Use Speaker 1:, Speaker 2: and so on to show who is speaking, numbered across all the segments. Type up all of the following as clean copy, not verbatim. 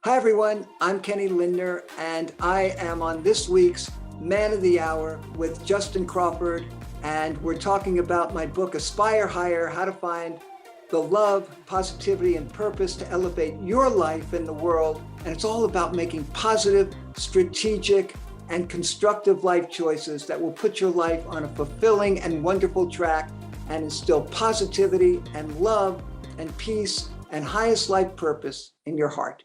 Speaker 1: Hi, everyone. I'm Kenny Lindner, and I am on this week's Man of the Hour with Justin Crawford. And we're talking about my book, Aspire Higher, How to Find the Love, Positivity, and Purpose to Elevate Your Life in the World. And it's all about making positive, strategic, and constructive life choices that will put your life on a fulfilling and wonderful track and instill positivity and love and peace and highest life purpose in your heart.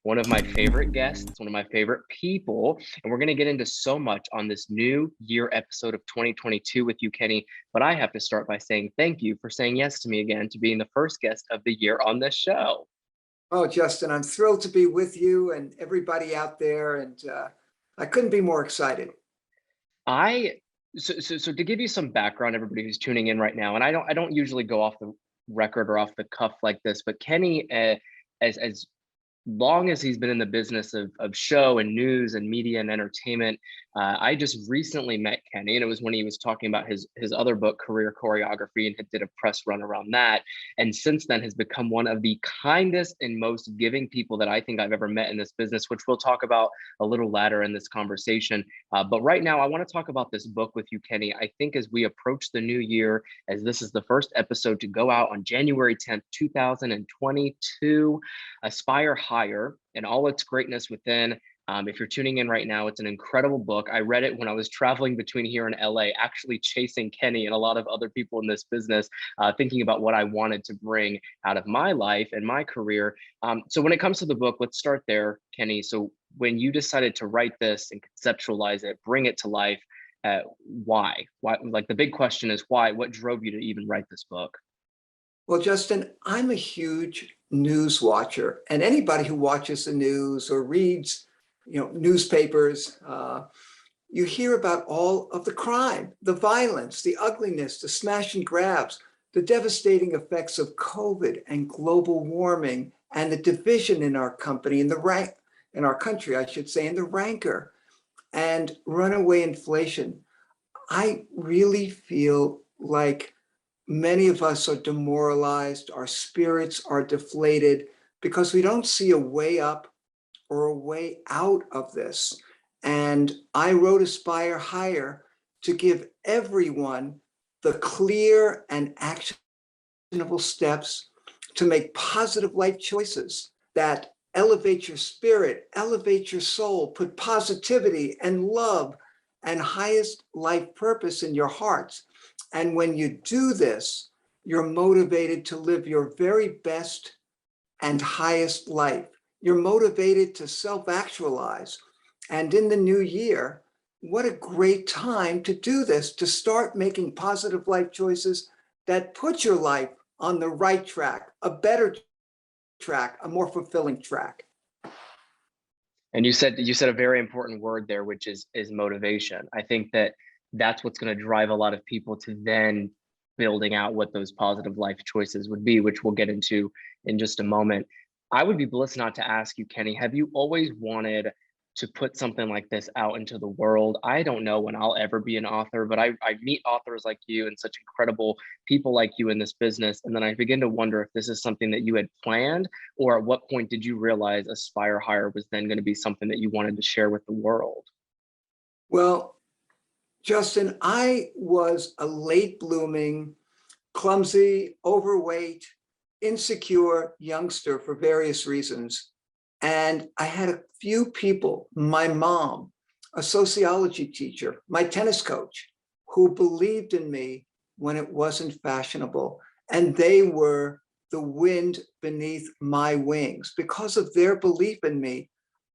Speaker 2: One of my favorite guests, one of my favorite people, and we're going to get into so much on this new year episode of 2022 with you, Kenny. But I have to start by saying thank you for saying yes to me again to being the first guest of the year on this show.
Speaker 1: Oh, Justin, I'm thrilled to be with you and everybody out there, and I couldn't be more excited.
Speaker 2: So to give you some background, everybody who's tuning in right now, and I don't usually go off the record or off the cuff like this, but Kenny, as long as he's been in the business of show and news and media and entertainment, I just recently met Kenny, and it was when he was talking about his other book, Career Choreography, and did a press run around that. And since then has become one of the kindest and most giving people that I think I've ever met in this business, which we'll talk about a little later in this conversation. But right now, I want to talk about this book with you, Kenny. I think as we approach the new year, as this is the first episode to go out on January 10th, 2022, Aspire Higher and all its greatness within. If you're tuning in right now, it's an incredible book. I read it when I was traveling between here and LA, actually chasing Kenny and a lot of other people in this business, thinking about what I wanted to bring out of my life and my career. So when it comes to the book, let's start there, Kenny. So when you decided to write this and conceptualize it, bring it to life, why? Why? Like the big question is why? What drove you to even write this book?
Speaker 1: Well, Justin, I'm a huge news watcher, and anybody who watches the news or reads, newspapers, you hear about all of the crime, the violence, the ugliness, the smash and grabs, the devastating effects of COVID and global warming, and the division in our company, in our country, I should say, and the rancor and runaway inflation. I really feel like many of us are demoralized, our spirits are deflated because we don't see a way up or a way out of this. And I wrote Aspire Higher to give everyone the clear and actionable steps to make positive life choices that elevate your spirit, elevate your soul, put positivity and love and highest life purpose in your hearts. And when you do this, you're motivated to live your very best and highest life. You're motivated to self-actualize. And in the new year, what a great time to do this, to start making positive life choices that put your life on the right track, a better track, a more fulfilling track.
Speaker 2: And you said a very important word there, which is motivation. I think that's what's going to drive a lot of people to then building out what those positive life choices would be, which we'll get into in just a moment. I would be bliss not to ask you, Kenny, have you always wanted to put something like this out into the world? I don't know when I'll ever be an author, but I meet authors like you and such incredible people like you in this business. And then I begin to wonder if this is something that you had planned, or at what point did you realize Aspire Higher was then going to be something that you wanted to share with the world?
Speaker 1: Well, Justin, I was a late blooming, clumsy, overweight, insecure youngster for various reasons. And I had a few people, my mom, a sociology teacher, my tennis coach, who believed in me when it wasn't fashionable. And they were the wind beneath my wings. Because of their belief in me,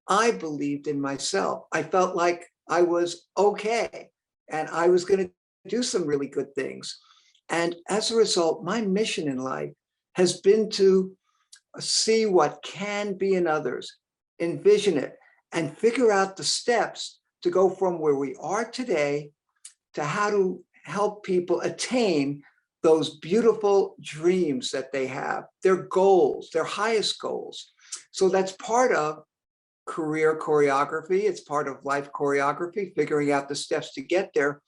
Speaker 1: I believed in myself. I felt like I was okay and I was going to do some really good things. And as a result, my mission in life has been to see what can be in others, envision it, and figure out the steps to go from where we are today to how to help people attain those beautiful dreams that they have, their goals, their highest goals. So that's part of career choreography. It's part of life choreography, figuring out the steps to get there.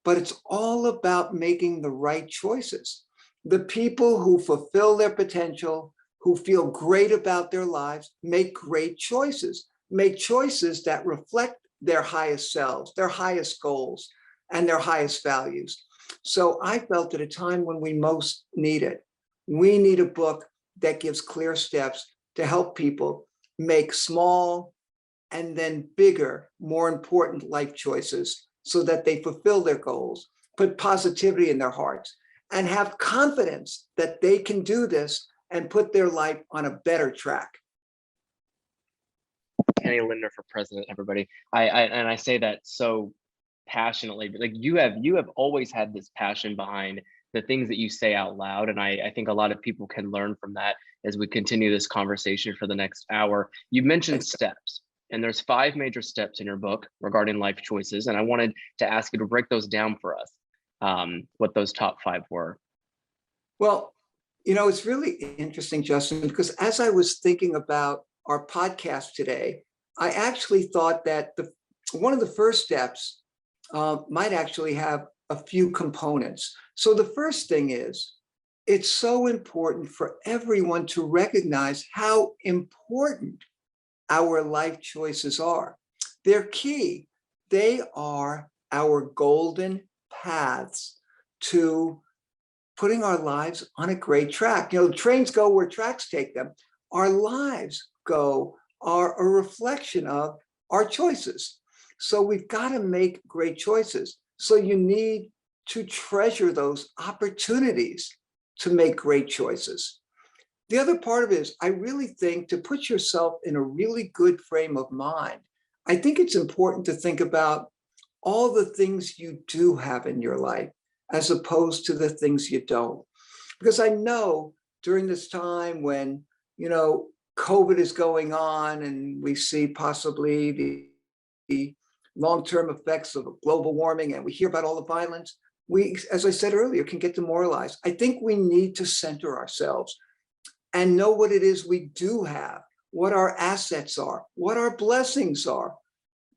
Speaker 1: But it's all about making the right choices. The people who fulfill their potential, who feel great about their lives make great choices, make choices that reflect their highest selves, their highest goals, and their highest values. So I felt at a time when we most need it, we need a book that gives clear steps to help people make small and then bigger, more important life choices so that they fulfill their goals, put positivity in their hearts, and have confidence that they can do this and put their life on a better track.
Speaker 2: Kenny Lindner for president, everybody. I say that so passionately, but like you have always had this passion behind the things that you say out loud. And I think a lot of people can learn from that as we continue this conversation for the next hour. You mentioned steps, and there's 5 major steps in your book regarding life choices. And I wanted to ask you to break those down for us, what those top 5 were.
Speaker 1: Well, it's really interesting, Justin, because as I was thinking about our podcast today, I actually thought that one of the first steps might actually have a few components. So the first thing is, it's so important for everyone to recognize how important our life choices are. They're key. They are our golden paths to putting our lives on a great track. Trains go where tracks take them. Our lives are a reflection of our choices. So we've got to make great choices. So you need to treasure those opportunities to make great choices. The other part of it is, I really think to put yourself in a really good frame of mind, I think it's important to think about all the things you do have in your life as opposed to the things you don't. Because I know during this time when, COVID is going on and we see possibly the long-term effects of global warming, and we hear about all the violence, we, as I said earlier, can get demoralized. I think we need to center ourselves and know what it is we do have, what our assets are, what our blessings are.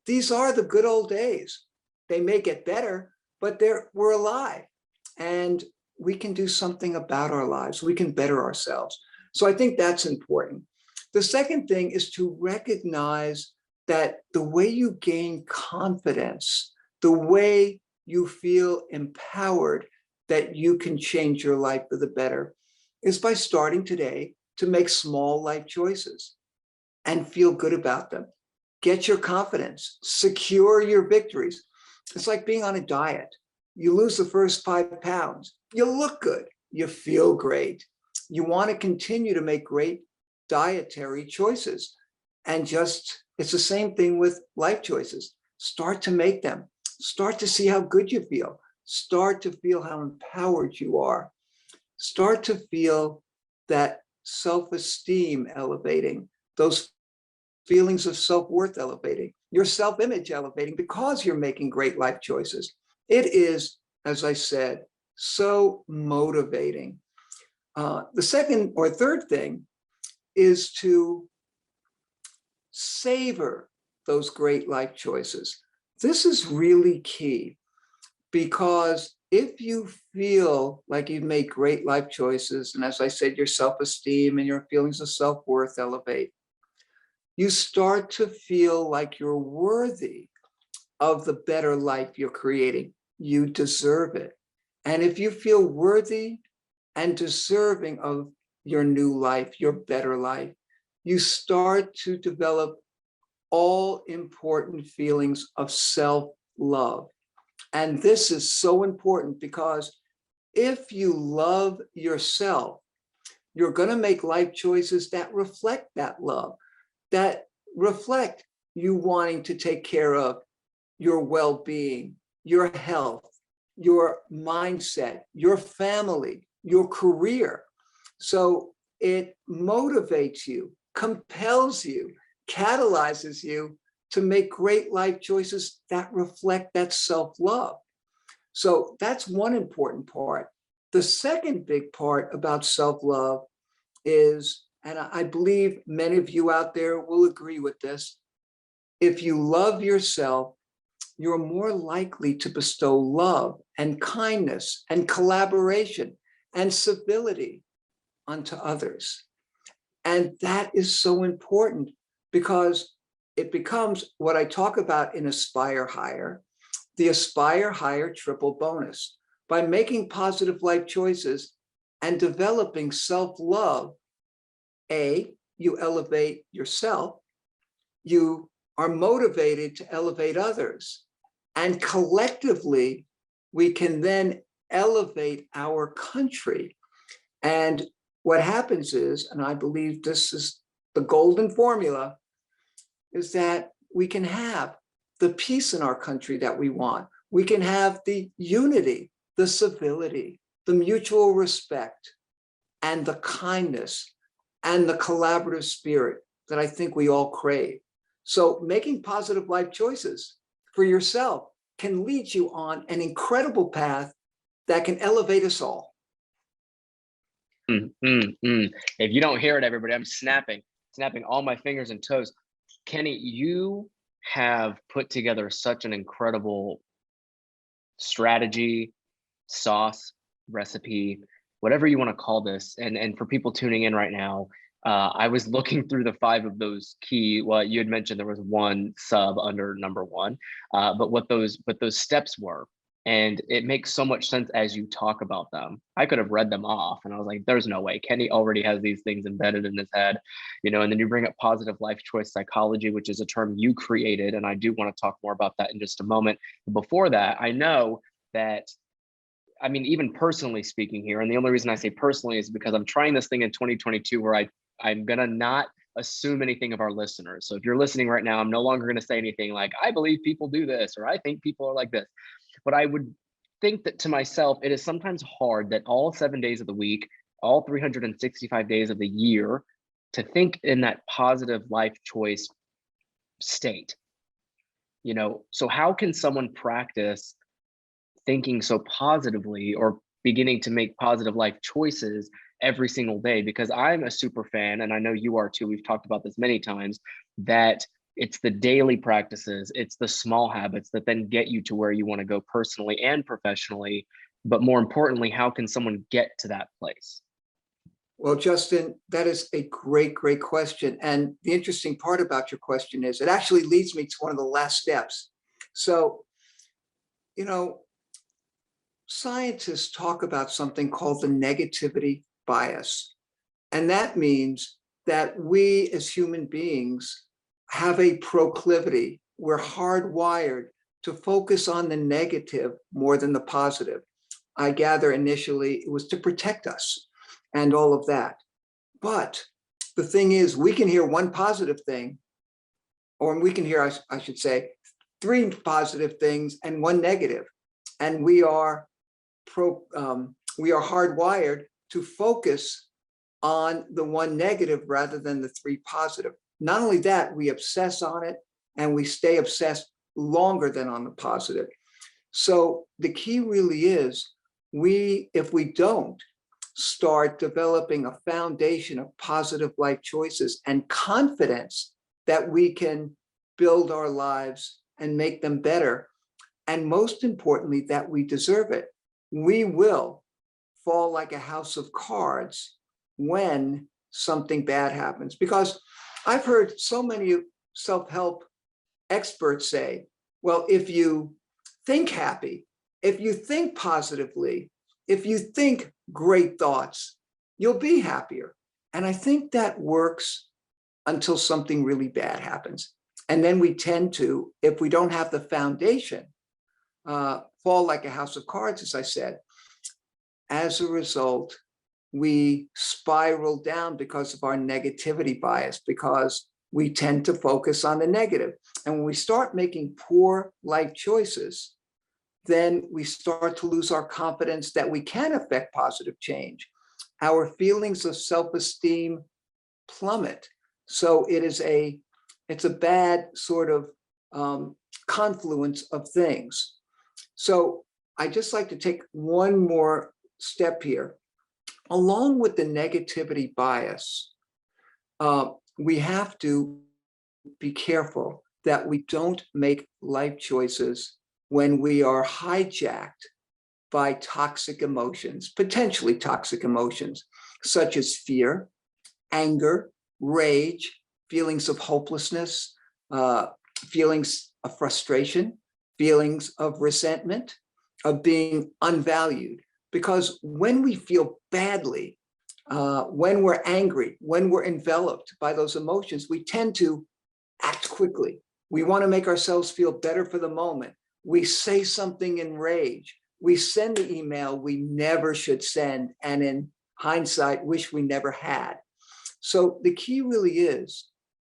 Speaker 1: These are the good old days. They may get better, but we're alive, and we can do something about our lives. We can better ourselves. So I think that's important. The second thing is to recognize that the way you gain confidence, the way you feel empowered that you can change your life for the better, is by starting today to make small life choices and feel good about them. Get your confidence, secure your victories. It's like being on a diet. You lose the first 5 pounds, you look good, you feel great. You want to continue to make great dietary choices. And it's the same thing with life choices. Start to make them. Start to see how good you feel. Start to feel how empowered you are. Start to feel that self-esteem elevating, those feelings of self-worth elevating, your self-image elevating because you're making great life choices. It is, as I said, so motivating. The second or third thing is to savor those great life choices. This is really key, because if you feel like you've made great life choices, and as I said, your self-esteem and your feelings of self-worth elevate, you start to feel like you're worthy of the better life you're creating. You deserve it. And if you feel worthy and deserving of your new life, your better life, you start to develop all important feelings of self-love. And this is so important, because if you love yourself, you're going to make life choices that reflect that love, that reflect you wanting to take care of your well-being, your health, your mindset, your family, your career. So it motivates you, compels you, catalyzes you to make great life choices that reflect that self-love. So that's one important part. The second big part about self-love is, and I believe many of you out there will agree with this, if you love yourself, you're more likely to bestow love and kindness and collaboration and civility unto others. And that is so important because it becomes what I talk about in Aspire Higher, the Aspire Higher triple bonus. By making positive life choices and developing self-love, you elevate yourself, you are motivated to elevate others, and collectively, we can then elevate our country. And what happens is, and I believe this is the golden formula, is that we can have the peace in our country that we want. We can have the unity, the civility, the mutual respect, and the kindness, and the collaborative spirit that I think we all crave. So making positive life choices for yourself can lead you on an incredible path that can elevate us all.
Speaker 2: If you don't hear it, everybody, I'm snapping all my fingers and toes. Kenny, you have put together such an incredible strategy, sauce, recipe, whatever you want to call this. And for people tuning in right now, I was looking through the 5 of those key, well, you had mentioned there was one sub under number 1, but what those steps were. And it makes so much sense as you talk about them. I could have read them off and I was like, there's no way. Kenny already has these things embedded in his head, and then you bring up positive life choice psychology, which is a term you created. And I do want to talk more about that in just a moment. But before that, I know that, I mean, even personally speaking here, and the only reason I say personally is because I'm trying this thing in 2022 where I'm gonna not assume anything of our listeners. So if you're listening right now, I'm no longer gonna say anything like, I believe people do this, or I think people are like this. But I would think that to myself, it is sometimes hard that all 7 days of the week, all 365 days of the year, to think in that positive life choice state. So how can someone practice thinking so positively or beginning to make positive life choices every single day? Because I'm a super fan, and I know you are too, we've talked about this many times, that it's the daily practices, it's the small habits that then get you to where you want to go personally and professionally. But more importantly, how can someone get to that place?
Speaker 1: Well, Justin, that is a great, great question. And the interesting part about your question is it actually leads me to one of the last steps. So, scientists talk about something called the negativity bias. And that means that we as human beings have a proclivity. We're hardwired to focus on the negative more than the positive. I gather initially it was to protect us and all of that. But the thing is, we can hear one positive thing, or we can hear, I should say, 3 positive things and 1 negative. And we are hardwired to focus on the 1 negative rather than the 3 positive. Not only that, we obsess on it and we stay obsessed longer than on the positive. So the key really is if we don't start developing a foundation of positive life choices and confidence that we can build our lives and make them better, and most importantly, that we deserve it, we will fall like a house of cards when something bad happens. Because I've heard so many self-help experts say, well, if you think happy, if you think positively, if you think great thoughts, you'll be happier. And I think that works until something really bad happens. And then we tend to, if we don't have the foundation, fall like a house of cards, as I said. As a result, we spiral down because of our negativity bias, because we tend to focus on the negative. And when we start making poor life choices, then we start to lose our confidence that we can affect positive change. Our feelings of self-esteem plummet. So it's a bad sort of confluence of things. So I just like to take one more step here. Along with the negativity bias, we have to be careful that we don't make life choices when we are hijacked by toxic emotions, potentially toxic emotions, such as fear, anger, rage, feelings of hopelessness, feelings of frustration, feelings of resentment, of being unvalued. Because when we feel badly, when we're angry, when we're enveloped by those emotions, we tend to act quickly. We want to make ourselves feel better for the moment. We say something in rage. We send the email we never should send, and in hindsight, wish we never had. So the key really is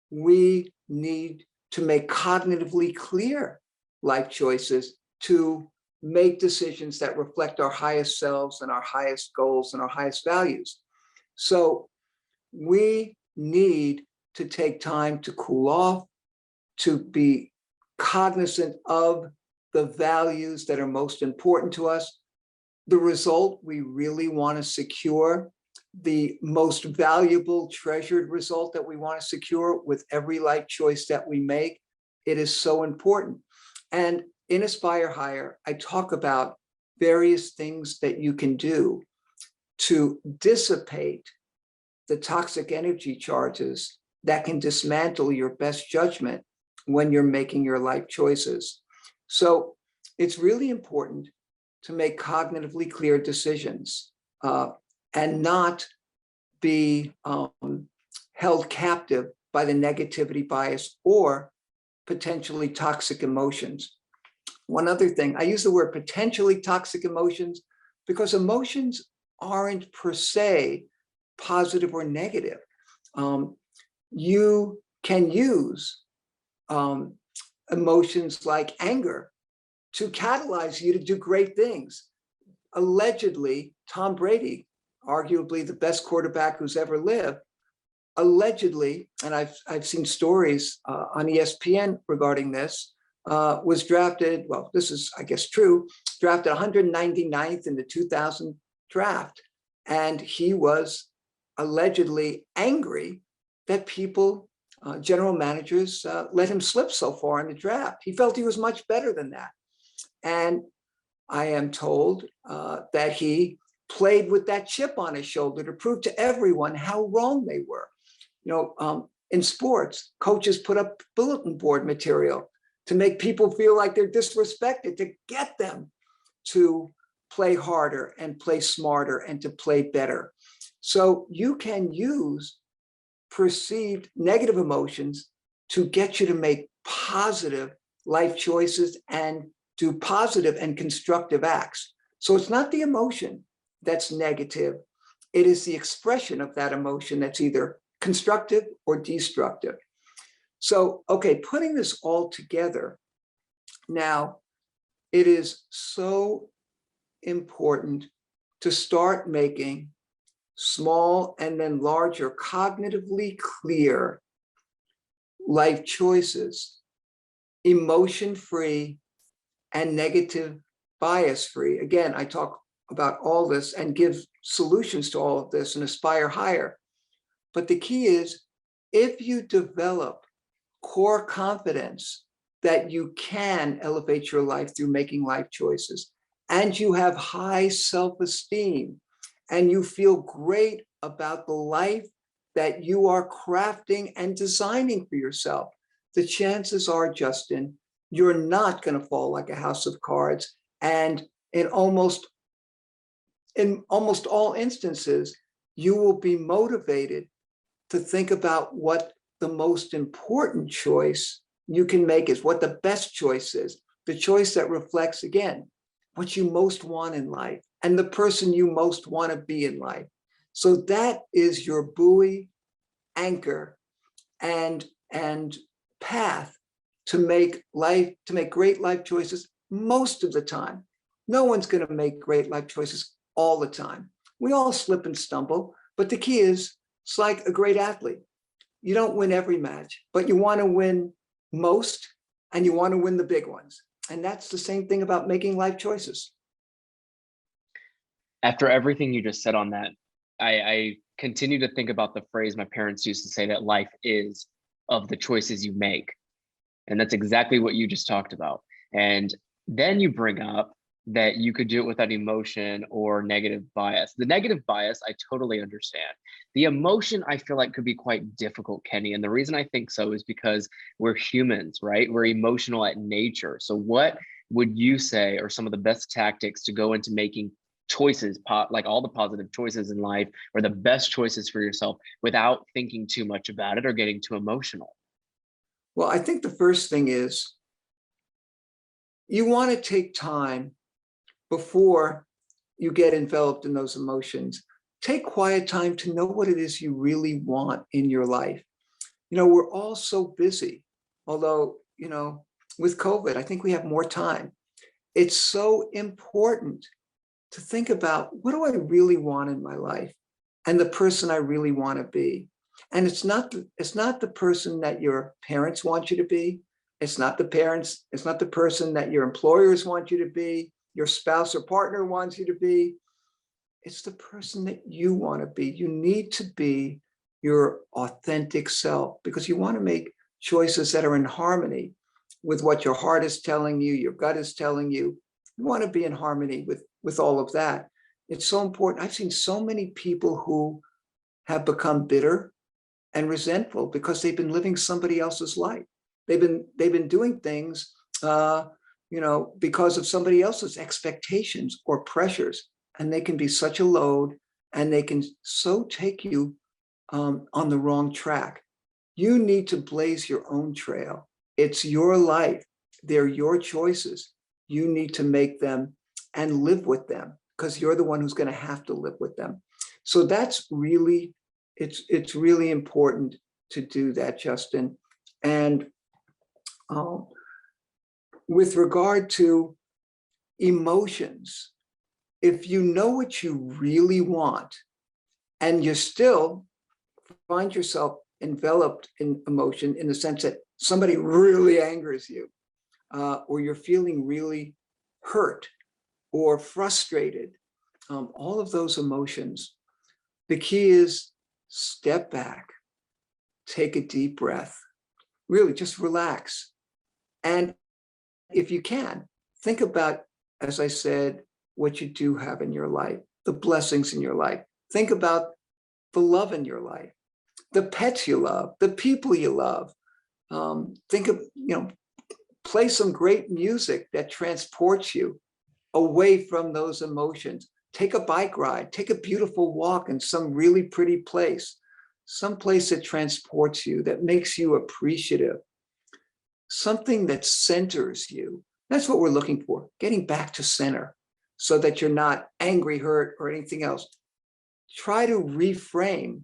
Speaker 1: we need to make cognitively clear life choices to make decisions that reflect our highest selves and our highest goals and our highest values. So we need to take time to cool off, to be cognizant of the values that are most important to us, the result we really want to secure, the most valuable, treasured result that we want to secure with every life choice that we make. It is so important. And in Aspire Higher, I talk about various things that you can do to dissipate the toxic energy charges that can dismantle your best judgment when you're making your life choices. So it's really important to make cognitively clear decisions and not be held captive by the negativity bias or potentially toxic emotions. One other thing, I use the word potentially toxic emotions because emotions aren't per se positive or negative. You can use emotions like anger to catalyze you to do great things. Allegedly, Tom Brady, arguably the best quarterback who's ever lived, allegedly, and I've seen stories on ESPN regarding this, was drafted, well, this is, I guess, true, drafted 199th in the 2000 draft. And he was allegedly angry that people, general managers, let him slip so far in the draft. He felt he was much better than that. And I am told that he played with that chip on his shoulder to prove to everyone how wrong they were. In sports, coaches put up bulletin board material to make people feel like they're disrespected, to get them to play harder and play smarter and to play better. So you can use perceived negative emotions to get you to make positive life choices and do positive and constructive acts. So it's not the emotion that's negative. It is the expression of that emotion that's either constructive or destructive. So, okay, putting this all together, now it is so important to start making small and then larger, cognitively clear life choices, emotion-free and negative bias-free. Again, I talk about all this and give solutions to all of this and Aspire Higher. But the key is, if you develop core confidence that you can elevate your life through making life choices, and you have high self-esteem, and you feel great about the life that you are crafting and designing for yourself, the chances are, Justin, you're not going to fall like a house of cards. And in almost all instances, you will be motivated to think about what the most important choice you can make is, what the best choice is, the choice that reflects, again, what you most want in life and the person you most want to be in life. So that is your buoy, anchor, and path to make great life choices most of the time. No one's going to make great life choices all the time. We all slip and stumble, but the key is, it's like a great athlete. You don't win every match, but you want to win most, and you want to win the big ones. And that's the same thing about making life choices.
Speaker 2: After everything you just said on that, I continue to think about the phrase my parents used to say, that life is of the choices you make. And that's exactly what you just talked about. And then you bring up that you could do it without emotion or negative bias. The negative bias, I totally understand. The emotion, I feel like could be quite difficult, Kenny. And the reason I think so is because we're humans, right? We're emotional at nature. So what would you say are some of the best tactics to go into making choices, like all the positive choices in life, or the best choices for yourself without thinking too much about it or getting too emotional?
Speaker 1: Well, I think the first thing is you want to take time before you get enveloped in those emotions. Take quiet time to know what it is you really want in your life. We're all so busy, although, with COVID, I think we have more time. It's so important to think about, what do I really want in my life and the person I really want to be. And it's not the person that your parents want you to be. It's not the person that your employers want you to be, your spouse or partner wants you to be. It's the person that you want to be. You need to be your authentic self, because you want to make choices that are in harmony with what your heart is telling you, your gut is telling you. You want to be in harmony with all of that. It's so important. I've seen so many people who have become bitter and resentful because they've been living somebody else's life. They've been doing things, because of somebody else's expectations or pressures, and they can be such a load, and they can so take you on the wrong track. You need to blaze your own trail. It's your life. They're your choices. You need to make them and live with them, because you're the one who's going to have to live with them. So that's really, it's really important to do that, Justin. And with regard to emotions, if you know what you really want and you still find yourself enveloped in emotion, in the sense that somebody really angers you, or you're feeling really hurt or frustrated, all of those emotions, the key is step back, take a deep breath, really just relax. And if you can, think about, as I said, what you do have in your life, the blessings in your life. Think about the love in your life, the pets you love, the people you love. Think of, play some great music that transports you away from those emotions. Take a bike ride, take a beautiful walk in some really pretty place, some place that transports you, that makes you appreciative, something that centers you. That's what we're looking for, getting back to center, so that you're not angry, hurt, or anything else. Try to reframe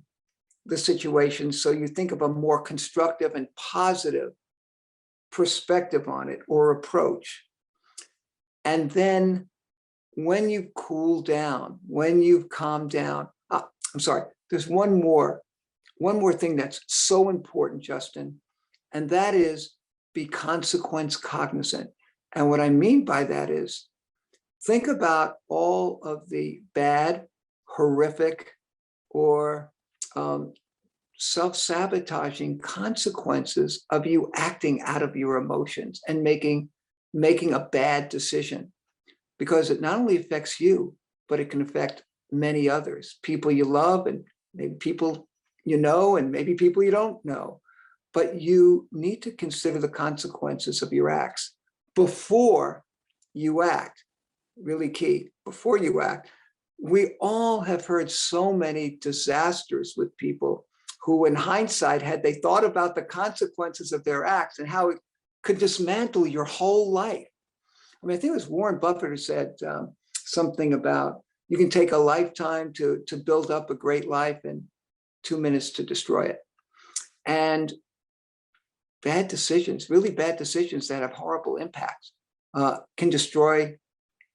Speaker 1: the situation so you think of a more constructive and positive perspective on it or approach. And then when you cool down, when you've calmed down, I'm sorry, there's one more thing that's so important, Justin, and that is be consequence cognizant. And what I mean by that is, think about all of the bad, horrific, or self-sabotaging consequences of you acting out of your emotions and making a bad decision, because it not only affects you, but it can affect many others, people you love, and maybe people you know, and maybe people you don't know. But you need to consider the consequences of your acts before you act. Really key, before you act. We all have heard so many disasters with people who, in hindsight, had they thought about the consequences of their acts and how it could dismantle your whole life. I mean, I think it was Warren Buffett who said something about, you can take a lifetime to build up a great life and 2 minutes to destroy it. And bad decisions, really bad decisions that have horrible impacts, can destroy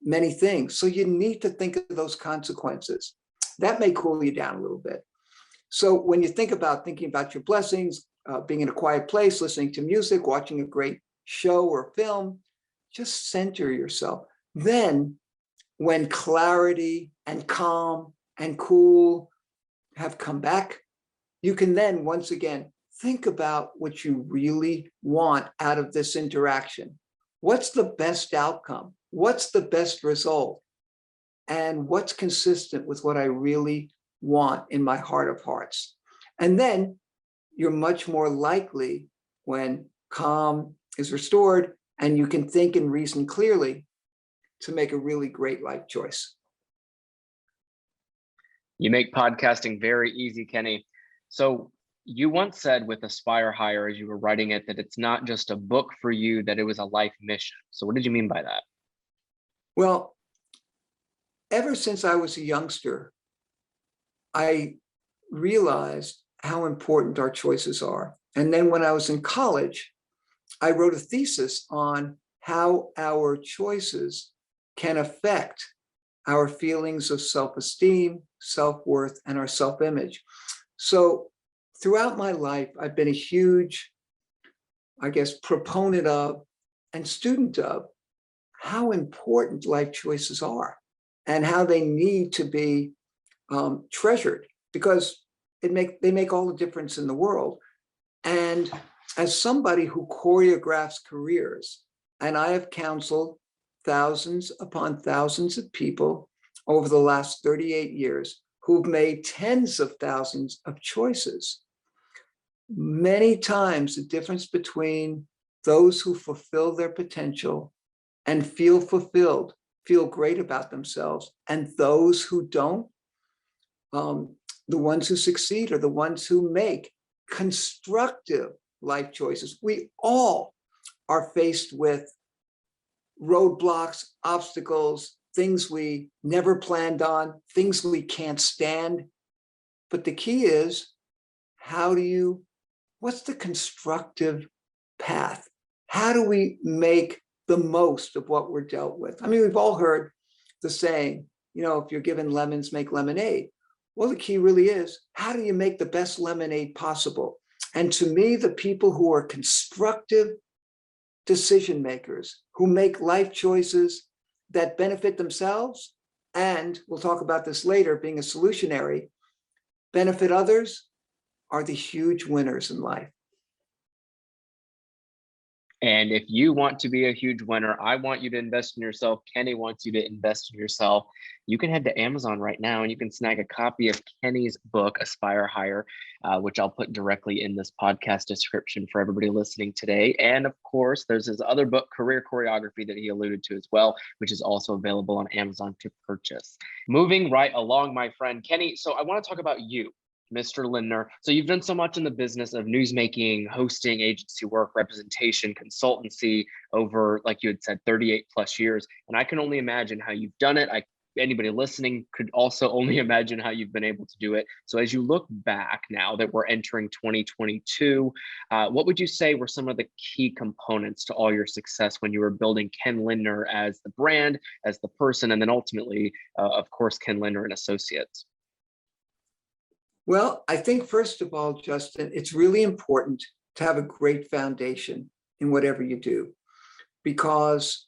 Speaker 1: many things. So you need to think of those consequences. That may cool you down a little bit. So when you thinking about your blessings, being in a quiet place, listening to music, watching a great show or film, just center yourself. Then when clarity and calm and cool have come back, you can then once again think about what you really want out of this interaction. What's the best outcome? what's the best result and what's consistent with what I really want in my heart of hearts. And then you're much more likely, when calm is restored and you can think and reason clearly, to make a really great life choice.
Speaker 2: You make podcasting very easy, Kenny. So you once said with Aspire Higher, as you were writing it, that it's not just a book for you, that it was a life mission. So what did you mean by that?
Speaker 1: Well, ever since I was a youngster, I realized how important our choices are. And then when I was in college, I wrote a thesis on how our choices can affect our feelings of self-esteem, self-worth, and our self-image. So throughout my life, I've been a huge, I guess, proponent of and student of how important life choices are and how they need to be treasured, because they make all the difference in the world. And as somebody who choreographs careers, and I have counseled thousands upon thousands of people over the last 38 years who've made tens of thousands of choices, many times the difference between those who fulfill their potential and feel fulfilled, feel great about themselves, and those who don't, the ones who succeed are the ones who make constructive life choices. We all are faced with roadblocks, obstacles, things we never planned on, things we can't stand. But the key is, what's the constructive path? How do we make the most of what we're dealt with? I mean, we've all heard the saying, if you're given lemons, make lemonade. Well, the key really is, how do you make the best lemonade possible? And to me, the people who are constructive decision makers, who make life choices that benefit themselves, and we'll talk about this later, being a solutionary, benefit others, are the huge winners in life.
Speaker 2: And if you want to be a huge winner, I want you to invest in yourself. Kenny wants you to invest in yourself. You can head to Amazon right now and you can snag a copy of Kenny's book, Aspire Higher, which I'll put directly in this podcast description for everybody listening today. And of course, there's his other book, Career Choreography, that he alluded to as well, which is also available on Amazon to purchase. Moving right along, my friend Kenny. So I want to talk about you, Mr. Lindner. So you've done so much in the business of newsmaking, hosting, agency work, representation, consultancy over, like you had said, 38 plus years. And I can only imagine how you've done it. Anybody listening could also only imagine how you've been able to do it. So as you look back now that we're entering 2022, what would you say were some of the key components to all your success when you were building Ken Lindner as the brand, as the person, and then ultimately, of course, Ken Lindner and Associates?
Speaker 1: Well, I think, first of all, Justin, it's really important to have a great foundation in whatever you do, because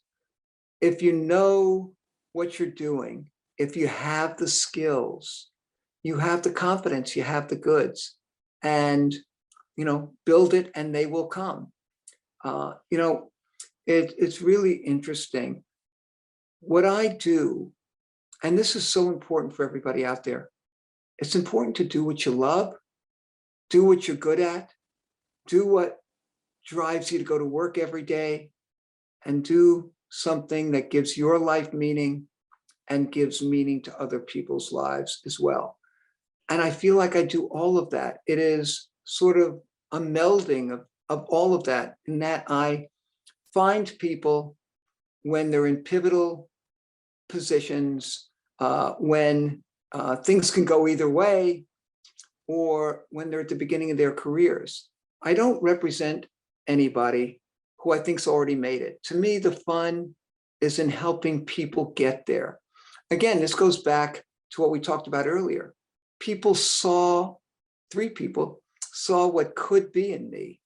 Speaker 1: if you know what you're doing, if you have the skills, you have the confidence, you have the goods, and, build it and they will come. It's really interesting. What I do, and this is so important for everybody out there, it's important to do what you love, do what you're good at, do what drives you to go to work every day, and do something that gives your life meaning and gives meaning to other people's lives as well. And I feel like I do all of that. It is sort of a melding of all of that, in that I find people when they're in pivotal positions, when things can go either way, or when they're at the beginning of their careers. I don't represent anybody who I think's already made it. To me, the fun is in helping people get there. Again, this goes back to what we talked about earlier. Three people saw what could be in me.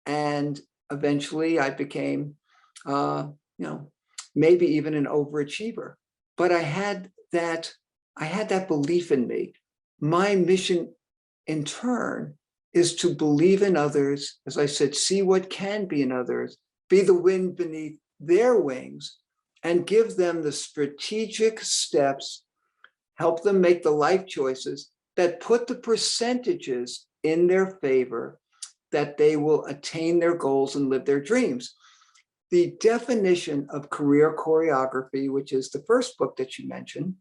Speaker 1: And eventually I became, maybe even an overachiever. But I had that belief in me. My mission, in turn, is to believe in others, as I said, see what can be in others, be the wind beneath their wings, and give them the strategic steps, help them make the life choices that put the percentages in their favor, that they will attain their goals and live their dreams. The definition of career choreography, which is the first book that you mentioned,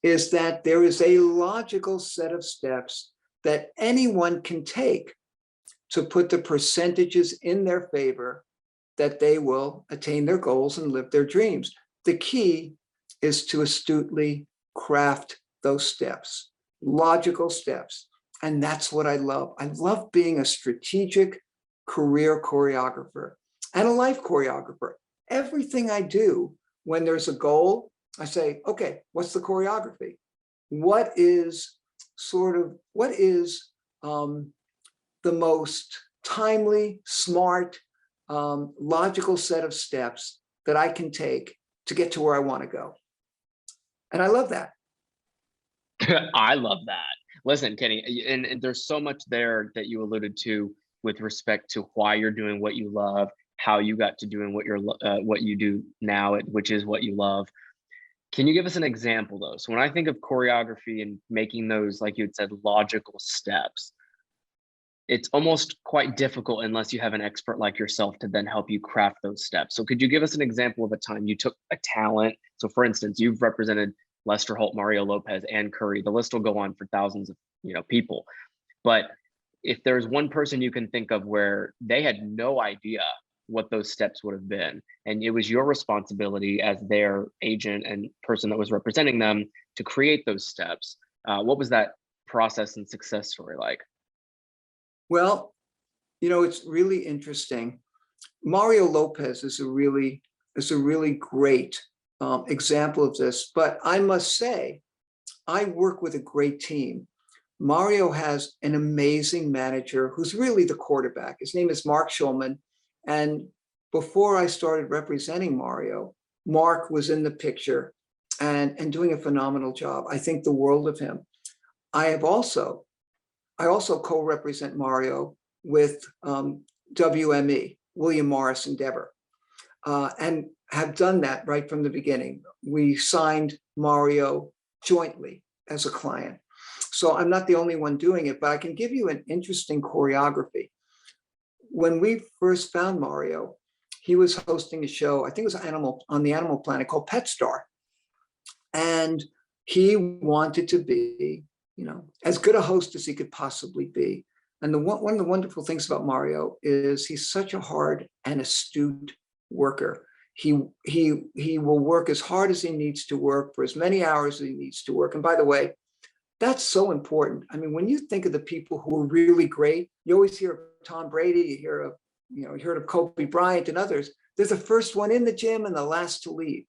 Speaker 1: is that there is a logical set of steps that anyone can take to put the percentages in their favor, that they will attain their goals and live their dreams. The key is to astutely craft those steps, logical steps. And that's what I love. I love being a strategic career choreographer and a life choreographer. Everything I do, when there's a goal, I say, okay, what's the choreography? What is the most timely, smart, logical set of steps that I can take to get to where I want to go? And I love that.
Speaker 2: I love that. Listen, Kenny, and there's so much there that you alluded to with respect to why you're doing what you love, how you got to doing what you do now, which is what you love. Can you give us an example though? So when I think of choreography and making those, like you had said, logical steps, it's almost quite difficult unless you have an expert like yourself to then help you craft those steps. So could you give us an example of a time you took a talent? So for instance, you've represented Lester Holt, Mario Lopez, and Curry. The list will go on for thousands of people. But if there's one person you can think of where they had no idea what those steps would have been, and it was your responsibility as their agent and person that was representing them to create those steps, what was that process and success story like?
Speaker 1: Well, it's really interesting. Mario Lopez is a really great example of this, but I must say, I work with a great team. Mario has an amazing manager who's really the quarterback. His name is Mark Schulman. And before I started representing Mario, Mark was in the picture and doing a phenomenal job. I think the world of him. I also co-represent Mario with WME, William Morris Endeavor, and have done that right from the beginning. We signed Mario jointly as a client. So I'm not the only one doing it, but I can give you an interesting choreography. When we first found Mario, he was hosting a show, I think it was on the Animal Planet, called Pet Star. And he wanted to be, as good a host as he could possibly be. And one of the wonderful things about Mario is he's such a hard and astute worker. He will work as hard as he needs to work for as many hours as he needs to work. And by the way, that's so important. I mean, when you think of the people who are really great, you always hear of Tom Brady, you heard of Kobe Bryant and others. They're the first one in the gym and the last to leave.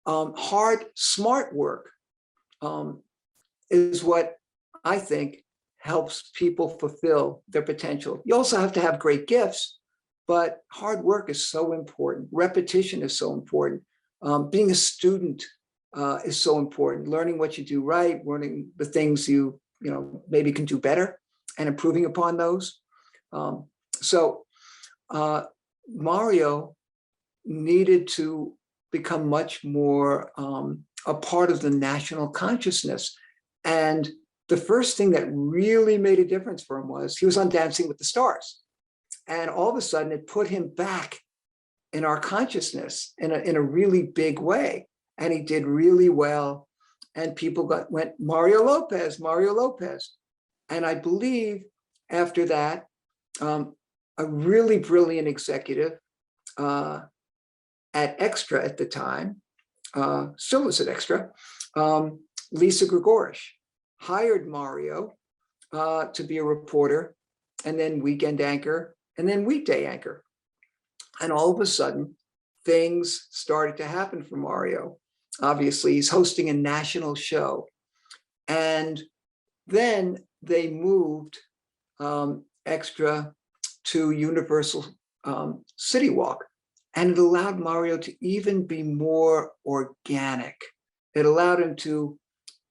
Speaker 1: Hard, smart work is what I think helps people fulfill their potential. You also have to have great gifts, but hard work is so important. Repetition is so important. Being a student is so important. Learning what you do right, learning the things you maybe can do better, and improving upon those. So Mario needed to become much more a part of the national consciousness. And the first thing that really made a difference for him was he was on Dancing with the Stars. And all of a sudden it put him back in our consciousness in a really big way. And he did really well. And people went, Mario Lopez, Mario Lopez. And I believe after that, a really brilliant executive at Extra at the time, still is at Extra, Lisa Gregorish, hired Mario to be a reporter, and then weekend anchor, and then weekday anchor. And all of a sudden, things started to happen for Mario. Obviously, he's hosting a national show. And then they moved Extra to Universal City Walk. And it allowed Mario to even be more organic. It allowed him to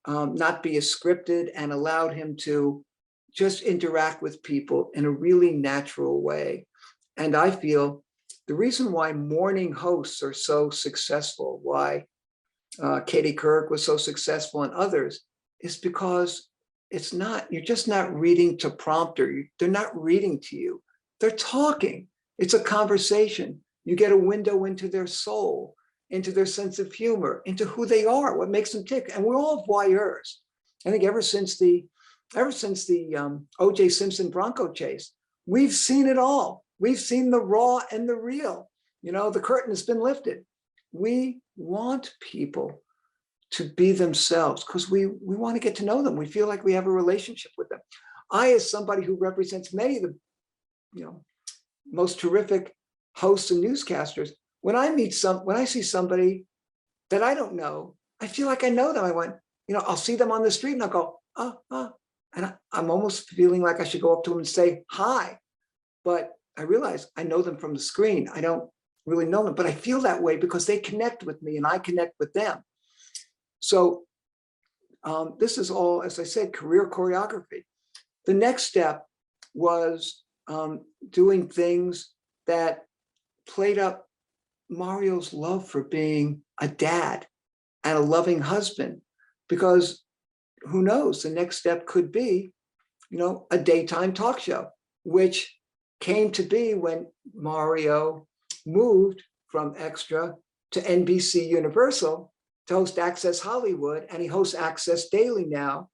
Speaker 1: not be as scripted, and allowed him to just interact with people in a really natural way. And I feel the reason why morning hosts are so successful, why Katie Couric was so successful and others, is because you're just not reading to prompter. They're not reading to you. They're talking. It's a conversation. You get a window into their soul, into their sense of humor, into who they are, what makes them tick. And we're all voyeurs. I think ever since the O.J. Simpson Bronco chase, we've seen it all. We've seen the raw and the real. The curtain has been lifted. We want people to be themselves because we want to get to know them. We feel like we have a relationship with them. I, as somebody who represents many of the most terrific hosts and newscasters, when I see somebody that I don't know, I feel like I know them. I went, I'll see them on the street and I'll go, and I'm almost feeling like I should go up to them and say hi. But I realize I know them from the screen. I don't really know them, but I feel that way because they connect with me and I connect with them. So this is all, as I said, career choreography. The next step was doing things that played up Mario's love for being a dad and a loving husband, because who knows, the next step could be, a daytime talk show, which came to be when Mario moved from Extra to NBC Universal to host Access Hollywood, and he hosts Access Daily now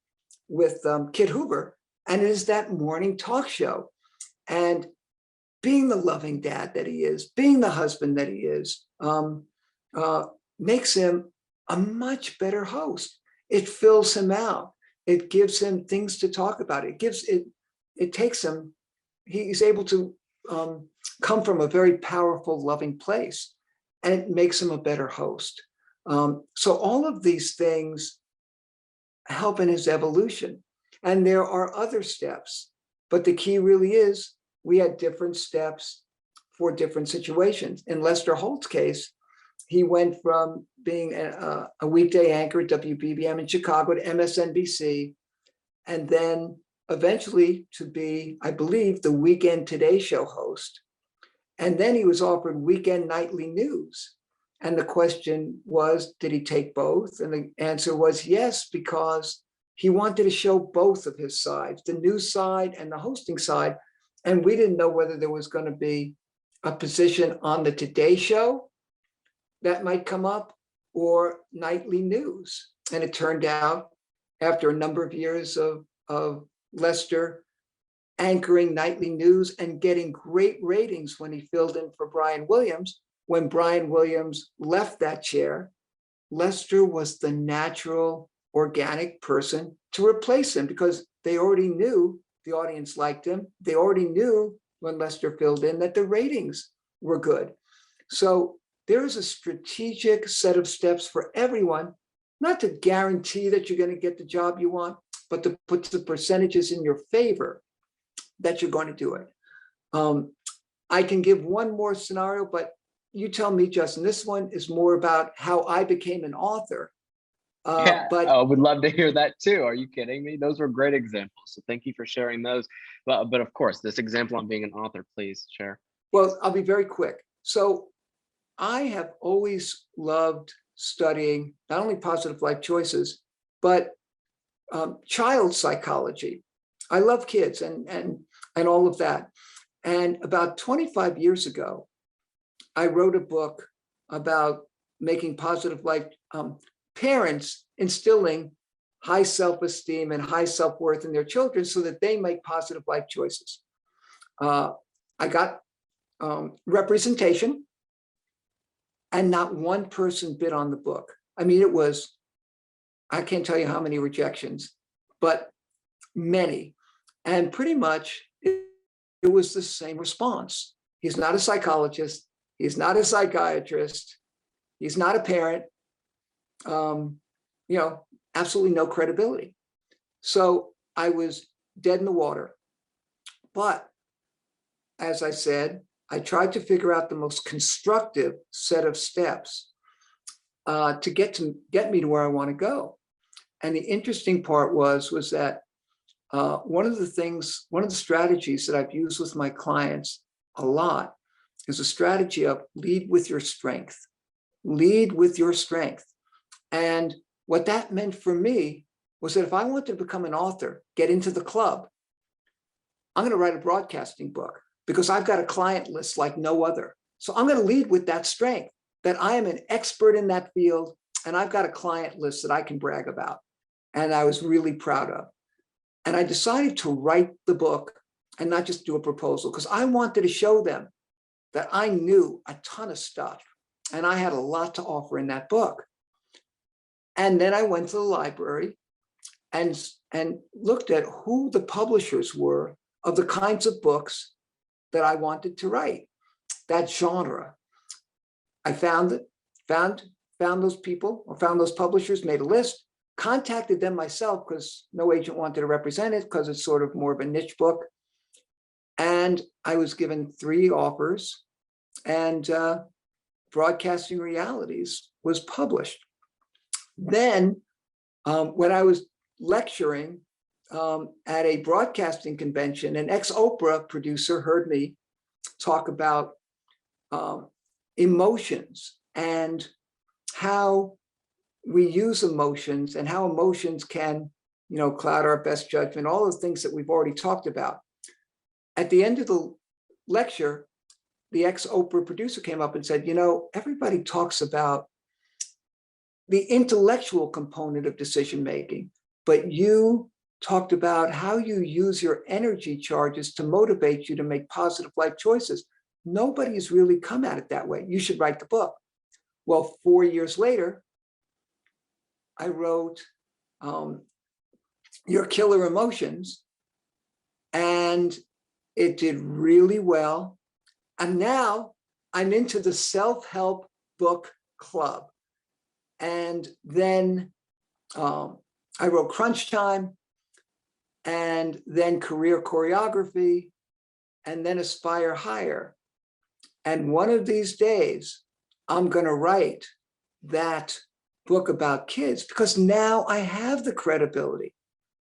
Speaker 1: with Kit Hoover, and it is that morning talk show. And being the loving dad that he is, being the husband that he is, makes him a much better host. It fills him out. It gives him things to talk about. It takes him, he's able to come from a very powerful, loving place, and it makes him a better host. So all of these things help in his evolution. And there are other steps, but the key really is we had different steps for different situations. In Lester Holt's case, he went from being a weekday anchor at WBBM in Chicago to MSNBC, and then eventually to be, I believe, the Weekend Today Show host. And then he was offered Weekend Nightly News. And the question was, did he take both? And the answer was yes, because he wanted to show both of his sides, the news side and the hosting side. And we didn't know whether there was going to be a position on the Today Show that might come up or nightly news. And it turned out, after a number of years of Lester anchoring nightly news and getting great ratings when he filled in for Brian Williams, when Brian Williams left that chair, Lester was the natural, organic person to replace him, because they already knew the audience liked him. They already knew when Lester filled in that the ratings were good. So there is a strategic set of steps for everyone, not to guarantee that you're going to get the job you want, but to put the percentages in your favor that you're going to do it. I can give one more scenario, but you tell me, Justin. This one is more about how I became an author.
Speaker 2: But I would love to hear that too. Are you kidding me? Those were great examples. So thank you for sharing those. But of course, this example on being an author, please share.
Speaker 1: Well, I'll be very quick. So I have always loved studying not only positive life choices, but child psychology. I love kids and all of that. And about 25 years ago, I wrote a book about making positive life, parents instilling high self-esteem and high self-worth in their children so that they make positive life choices. I got representation, and not one person bid on the book. I mean, it was, I can't tell you how many rejections, but many. And pretty much it was the same response. He's not a psychologist. He's not a psychiatrist. He's not a parent. Absolutely no credibility. So I was dead in the water. But as I said, I tried to figure out the most constructive set of steps to get me to where I want to go. And the interesting part was that one of the strategies that I've used with my clients a lot is a strategy of lead with your strength. Lead with your strength. And what that meant for me was that if I wanted to become an author, get into the club, I'm going to write a broadcasting book because I've got a client list like no other. So I'm going to lead with that strength, that I am an expert in that field and I've got a client list that I can brag about. And I was really proud of. And I decided to write the book and not just do a proposal because I wanted to show them that I knew a ton of stuff and I had a lot to offer in that book. And then I went to the library and looked at who the publishers were of the kinds of books that I wanted to write, that genre. I found those people or found those publishers, made a list, contacted them myself because no agent wanted to represent it because it's sort of more of a niche book. And I was given 3 offers and Broadcasting Realities was published. Then when I was lecturing at a broadcasting convention, an ex-Oprah producer heard me talk about emotions and how we use emotions and how emotions can, cloud our best judgment, all those things that we've already talked about. At the end of the lecture, the ex-Oprah producer came up and said, everybody talks about the intellectual component of decision-making, but you talked about how you use your energy charges to motivate you to make positive life choices. Nobody's really come at it that way. You should write the book. Well, 4 years later, I wrote Your Killer Emotions, and it did really well. And now I'm into the self-help book club. And then I wrote Crunch Time, and then Career Choreography, and then Aspire Higher. And one of these days, I'm going to write that book about kids because now I have the credibility.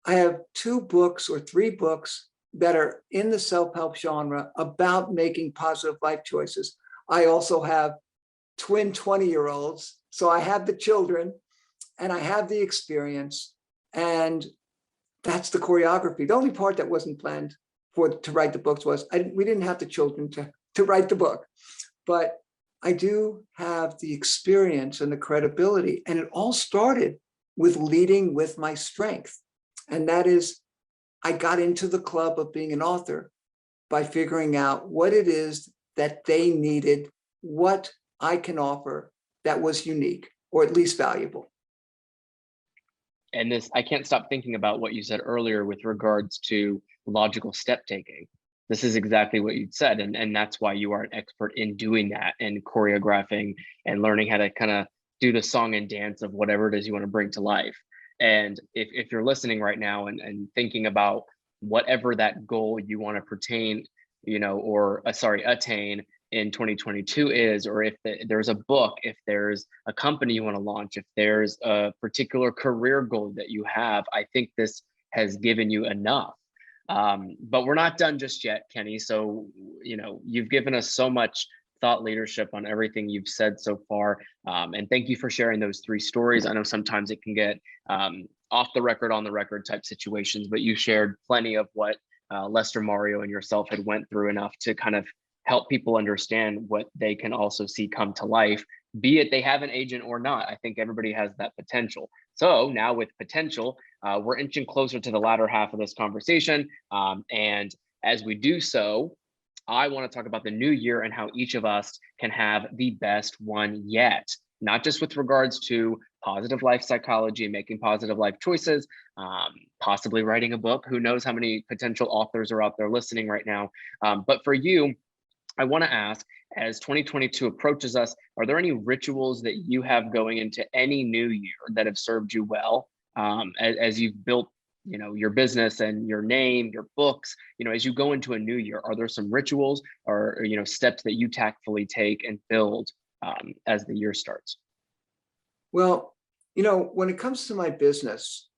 Speaker 1: I have 2 books or 3 books that are in the self-help genre about making positive life choices. I also have twin 20-year-olds. So I have the children and I have the experience, and that's the choreography. The only part that wasn't planned to write the books was we didn't have the children to write the book, but I do have the experience and the credibility. And it all started with leading with my strength. And that is, I got into the club of being an author by figuring out what it is that they needed, what I can offer that was unique or at least valuable.
Speaker 2: And this, I can't stop thinking about what you said earlier with regards to logical step taking. This is exactly what you said. And that's why you are an expert in doing that and choreographing and learning how to kind of do the song and dance of whatever it is you want to bring to life. And if you're listening right now and thinking about whatever that goal you want to attain in 2022 is, or if there's a book, if there's a company you want to launch, if there's a particular career goal that you have, I think this has given you enough. But we're not done just yet, Kenny. So, you've given us so much thought leadership on everything you've said so far. And thank you for sharing those 3 stories. I know sometimes it can get off the record, on the record type situations, but you shared plenty of what Lester, Mario, and yourself had went through, enough to kind of help people understand what they can also see come to life, be it they have an agent or not. I think everybody has that potential. So now with potential, we're inching closer to the latter half of this conversation. And as we do so, I want to talk about the new year and how each of us can have the best one yet, not just with regards to positive life psychology, making positive life choices, possibly writing a book. Who knows how many potential authors are out there listening right now. But for you, I want to ask, as 2022 approaches us, are there any rituals that you have going into any new year that have served you well as you've built, your business and your name, your books, as you go into a new year? Are there some rituals or steps that you tactfully take and build as the year starts?
Speaker 1: Well, when it comes to my business,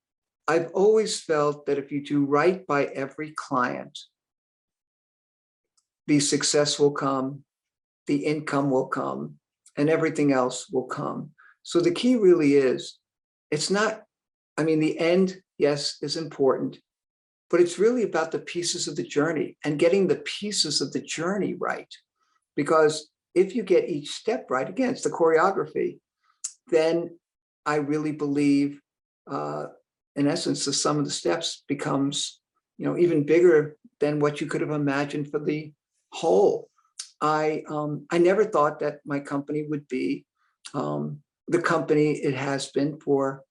Speaker 1: I've always felt that if you do right by every client, the success will come the income will come, and everything else will come. So the key really is, it's not, I mean, the end, yes, is important, but it's really about the pieces of the journey and getting the pieces of the journey right. Because if you get each step right, again, it's the choreography, then I really believe, in essence, the sum of the steps becomes, even bigger than what you could have imagined for the whole. I never thought that my company would be the company it has been for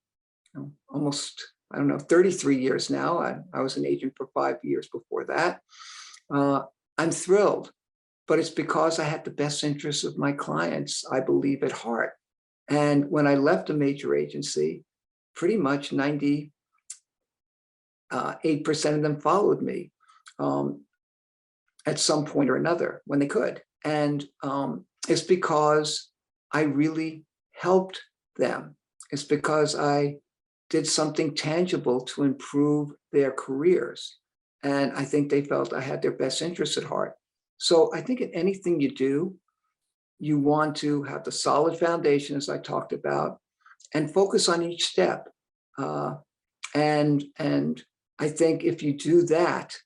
Speaker 1: almost, I don't know, 33 years now. I was an agent for 5 years before that. I'm thrilled, but it's because I had the best interests of my clients, I believe, at heart. And when I left a major agency, pretty much 98% of them followed me at some point or another when they could. And it's because I really helped them. It's because I did something tangible to improve their careers. And I think they felt I had their best interests at heart. So I think in anything you do, you want to have the solid foundation, as I talked about, and focus on each step. And I think if you do that,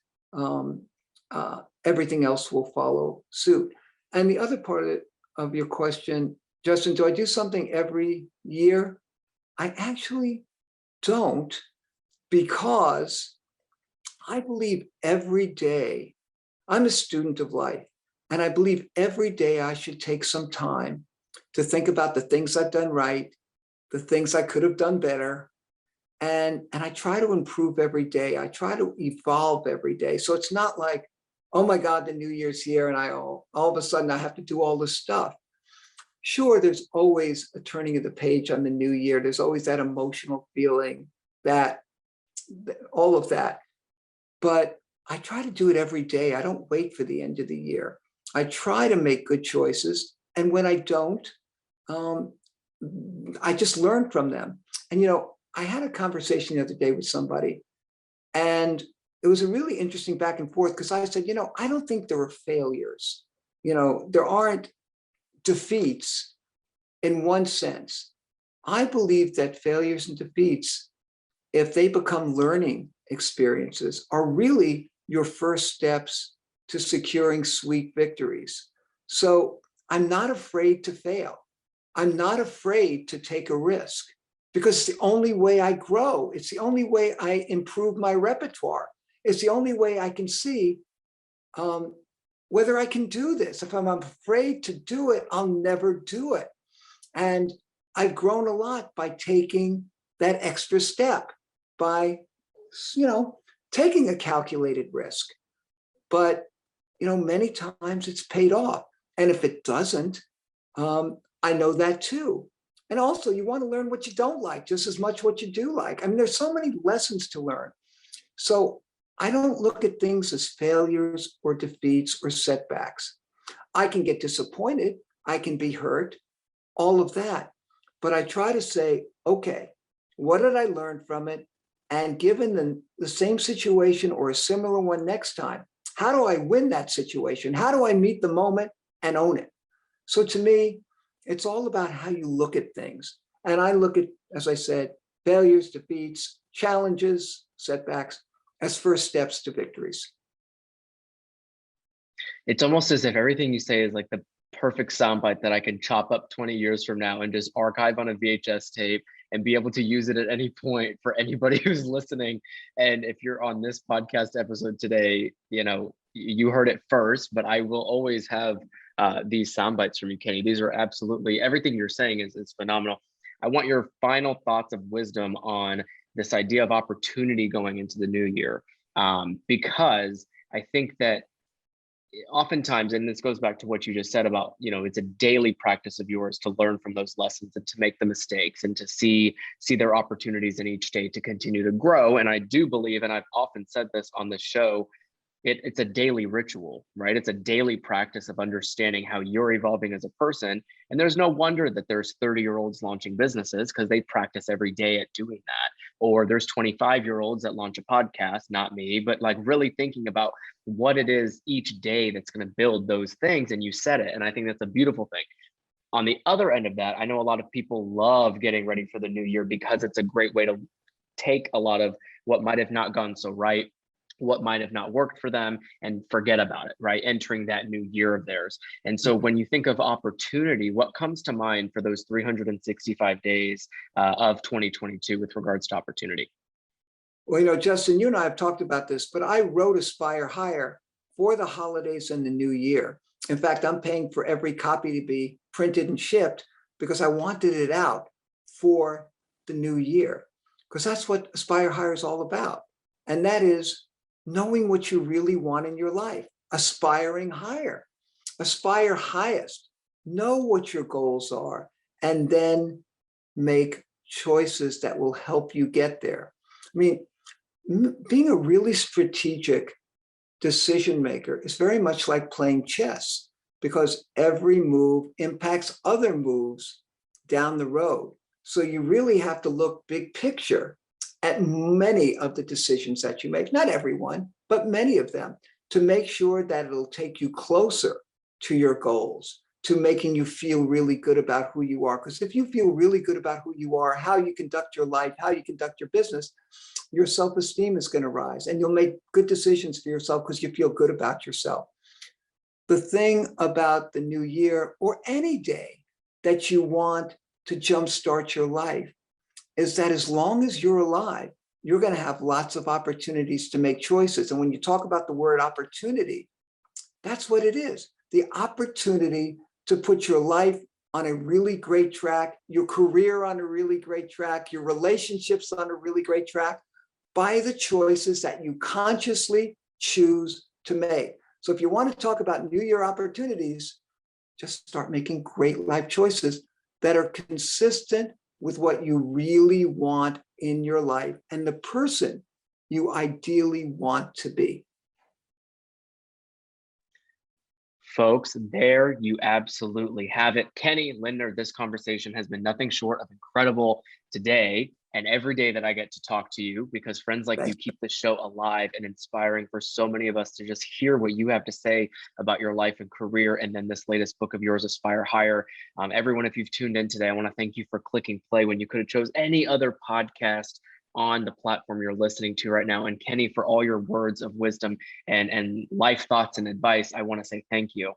Speaker 1: everything else will follow suit. And the other part of your question, Justin, do I do something every year? I actually don't, because I believe every day, I'm a student of life, and I believe every day I should take some time to think about the things I've done right, the things I could have done better, and I try to improve every day. I try to evolve every day. So it's not like, oh my God, the new year's here, and all of a sudden I have to do all this stuff. Sure, there's always a turning of the page on the new year. There's always that emotional feeling, that all of that. But I try to do it every day. I don't wait for the end of the year. I try to make good choices. And when I don't, I just learn from them. And, I had a conversation the other day with somebody, and it was a really interesting back and forth, because I said, I don't think there are failures. There aren't defeats in one sense. I believe that failures and defeats, if they become learning experiences, are really your first steps to securing sweet victories. So I'm not afraid to fail. I'm not afraid to take a risk, because it's the only way I grow. It's the only way I improve my repertoire. It's the only way I can see whether I can do this. If I'm afraid to do it, I'll never do it. And I've grown a lot by taking that extra step, by, taking a calculated risk. But, many times it's paid off. And if it doesn't, I know that too. And also, you want to learn what you don't like just as much what you do like. I mean, there's so many lessons to learn. So I don't look at things as failures or defeats or setbacks. I can get disappointed. I can be hurt, all of that. But I try to say, okay, what did I learn from it? And given the same situation or a similar one next time, how do I win that situation? How do I meet the moment and own it? So to me, it's all about how you look at things. And I look at, as I said, failures, defeats, challenges, setbacks as first steps to victories.
Speaker 2: It's almost as if everything you say is like the perfect soundbite that I can chop up 20 years from now and just archive on a VHS tape and be able to use it at any point for anybody who's listening. And if you're on this podcast episode today, you heard it first, but I will always have these sound bites from you, Kenny. These are absolutely, everything you're saying is phenomenal. I want your final thoughts of wisdom on this idea of opportunity going into the new year, because I think that oftentimes, and this goes back to what you just said about, it's a daily practice of yours to learn from those lessons and to make the mistakes and to see their opportunities in each day to continue to grow. And I do believe, and I've often said this on the show, it's a daily ritual, right? It's a daily practice of understanding how you're evolving as a person. And there's no wonder that there's 30-year-olds launching businesses, because they practice every day at doing that. Or there's 25-year-olds that launch a podcast, not me, but like really thinking about what it is each day that's going to build those things. And you said it. And I think that's a beautiful thing. On the other end of that, I know a lot of people love getting ready for the new year because it's a great way to take a lot of what might have not gone so right, what might have not worked for them, and forget about it, right? Entering that new year of theirs. And so when you think of opportunity, what comes to mind for those 365 days of 2022 with regards to opportunity?
Speaker 1: Well, Justin, you and I have talked about this, but I wrote Aspire Higher for the holidays and the new year. In fact, I'm paying for every copy to be printed and shipped because I wanted it out for the new year, because that's what Aspire Higher is all about. And that is knowing what you really want in your life, aspiring higher, aspire highest, know what your goals are, and then make choices that will help you get there. I mean, being a really strategic decision maker is very much like playing chess, because every move impacts other moves down the road. So you really have to look big picture at many of the decisions that you make, not everyone, but many of them, to make sure that it'll take you closer to your goals, to making you feel really good about who you are. Because if you feel really good about who you are, how you conduct your life, how you conduct your business, your self-esteem is going to rise, and you'll make good decisions for yourself because you feel good about yourself. The thing about the new year, or any day that you want to jumpstart your life, is that as long as you're alive, you're going to have lots of opportunities to make choices. And when you talk about the word opportunity, that's what it is. The opportunity to put your life on a really great track, your career on a really great track, your relationships on a really great track, by the choices that you consciously choose to make. So if you want to talk about New Year opportunities, just start making great life choices that are consistent with what you really want in your life and the person you ideally want to be.
Speaker 2: Folks, there you absolutely have it. Kenny, Lindner, this conversation has been nothing short of incredible today and every day that I get to talk to you, because friends like you keep the show alive and inspiring for so many of us to just hear what you have to say about your life and career. And then this latest book of yours, Aspire Higher. Everyone, if you've tuned in today, I want to thank you for clicking play when you could have chose any other podcast on the platform you're listening to right now. And Kenny, for all your words of wisdom and life thoughts and advice, I want to say thank you.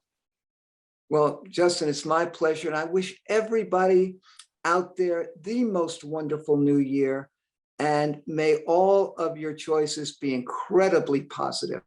Speaker 1: Well, Justin, it's my pleasure. And I wish everybody out there the most wonderful new year. And may all of your choices be incredibly positive.